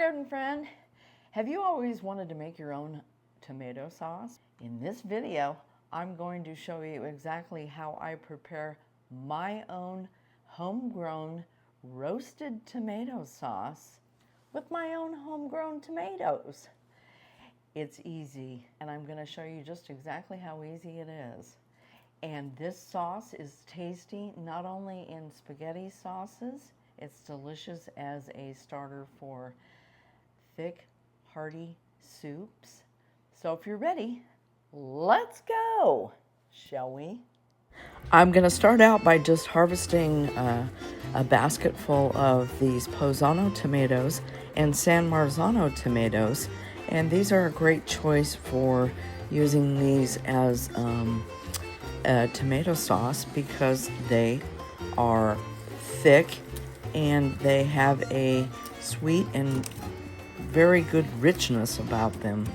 garden friend. Have you always wanted to make your own tomato sauce? In this video, I'm going to show you exactly how I prepare my own homegrown roasted tomato sauce with my own homegrown tomatoes. It's easy, and I'm going to show you just exactly how easy it is. And this sauce is tasty not only in spaghetti sauces, it's delicious as a starter for thick, hearty soups. So if you're ready, let's go, shall we? I'm going to start out by just harvesting a basket full of these Pozzano tomatoes and San Marzano tomatoes. And these are a great choice for using these as a tomato sauce because they are thick and they have a sweet and very good richness about them.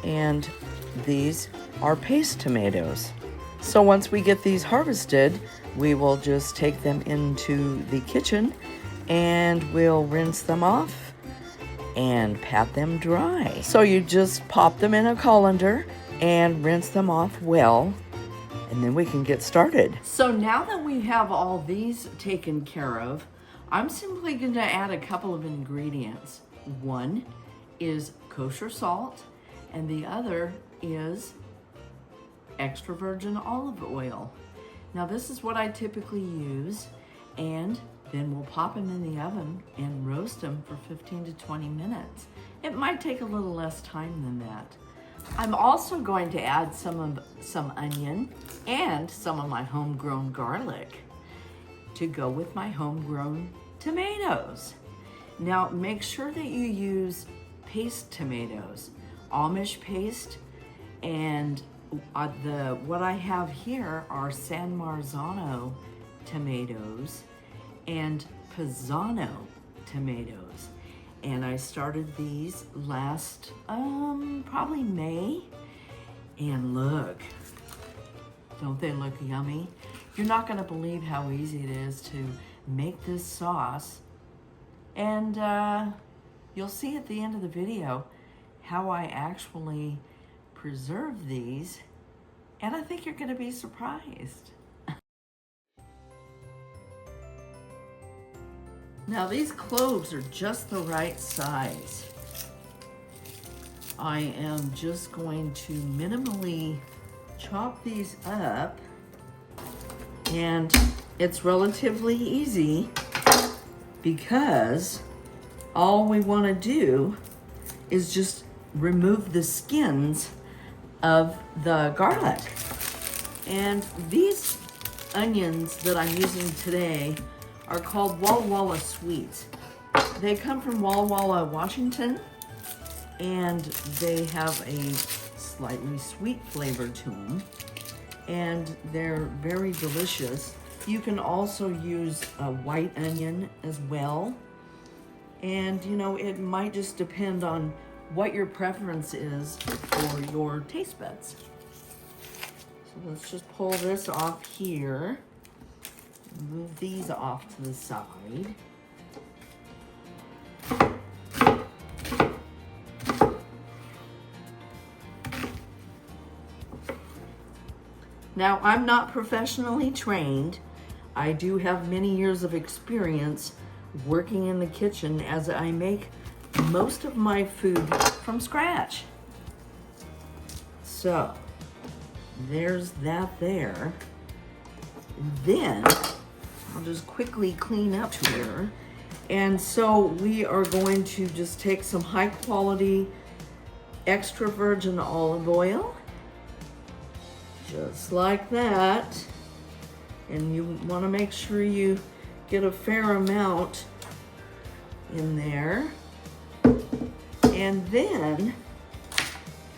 And these are paste tomatoes. So once we get these harvested, we will just take them into the kitchen and we'll rinse them off and pat them dry. So you just pop them in a colander and rinse them off well, and then we can get started. So now that we have all these taken care of, I'm simply going to add a couple of ingredients. One is kosher salt, and the other is extra virgin olive oil. Now this is what I typically use, and then we'll pop them in the oven and roast them for 15 to 20 minutes. It might take a little less time than that. I'm also going to add some onion and some of my homegrown garlic to go with my homegrown tomatoes. Now make sure that you use paste tomatoes, Amish paste, and what I have here are San Marzano tomatoes and Pozzano tomatoes. And I started these last, probably May. And look, don't they look yummy? You're not gonna believe how easy it is to make this sauce. And you'll see at the end of the video how I actually preserve these. And I think you're gonna be surprised. Now these cloves are just the right size. I am just going to minimally chop these up, and it's relatively easy because all we want to do is just remove the skins of the garlic. And these onions that I'm using today are called Walla Walla Sweets. They come from Walla Walla, Washington, and they have a slightly sweet flavor to them, and they're very delicious. You can also use a white onion as well, and you know, it might just depend on what your preference is for your taste buds. So let's just pull this off here. Move these off to the side. Now, I'm not professionally trained. I do have many years of experience working in the kitchen as I make most of my food from scratch. So, there's that there. Then I'll just quickly clean up here. And so we are going to just take some high quality extra virgin olive oil, just like that. And you want to make sure you get a fair amount in there. And then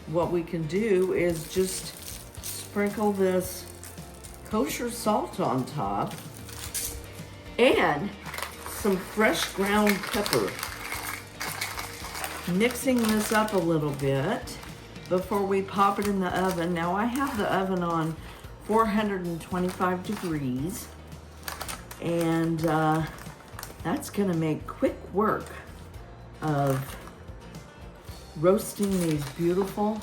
what we can do is just sprinkle this kosher salt on top and some fresh ground pepper. Mixing this up a little bit before we pop it in the oven. Now I have the oven on 425 degrees, and that's gonna make quick work of roasting these beautiful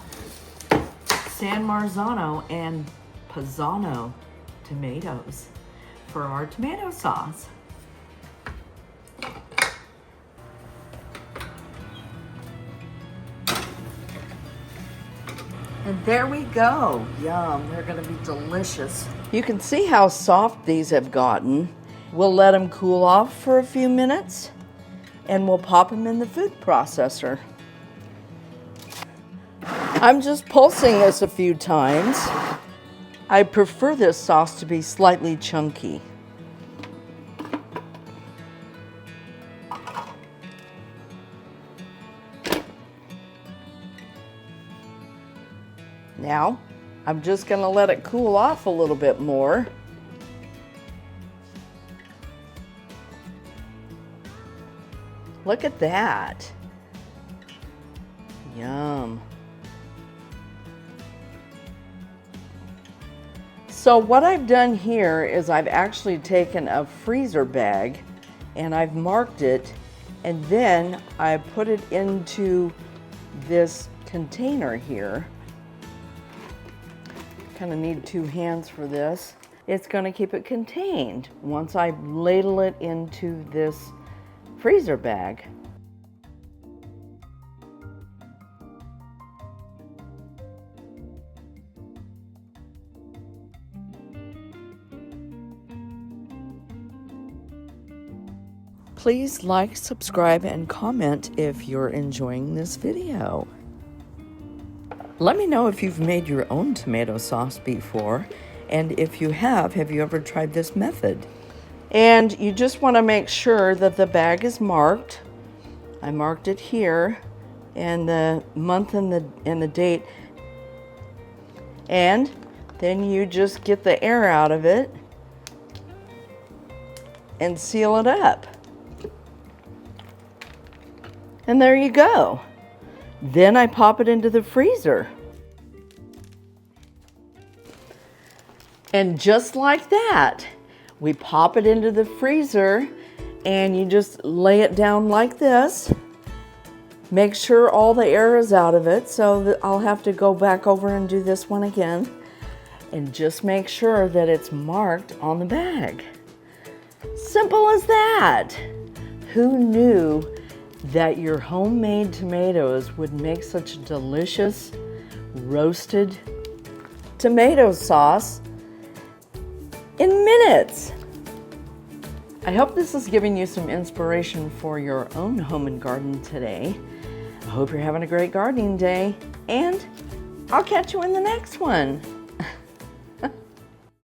San Marzano and Pisano tomatoes for our tomato sauce. And there we go. Yum, they're gonna be delicious. You can see how soft these have gotten. We'll let them cool off for a few minutes and we'll pop them in the food processor. I'm just pulsing this a few times. I prefer this sauce to be slightly chunky. Now, I'm just gonna let it cool off a little bit more. Look at that. Yum. So what I've done here is I've actually taken a freezer bag and I've marked it, and then I put it into this container here. Kind of need 2 hands for this. It's going to keep it contained once I ladle it into this freezer bag. Please like, subscribe, and comment if you're enjoying this video. Let me know if you've made your own tomato sauce before, and if you have you ever tried this method? And you just want to make sure that the bag is marked. I marked it here, and the month and the date. And then you just get the air out of it and seal it up. And there you go. Then I pop it into the freezer. And just like that, we pop it into the freezer and you just lay it down like this. Make sure all the air is out of it, so that I'll have to go back over and do this one again. And just make sure that it's marked on the bag. Simple as that. Who knew that your homemade tomatoes would make such a delicious roasted tomato sauce in minutes? I hope this is giving you some inspiration for your own home and garden today. I hope you're having a great gardening day, and I'll catch you in the next one.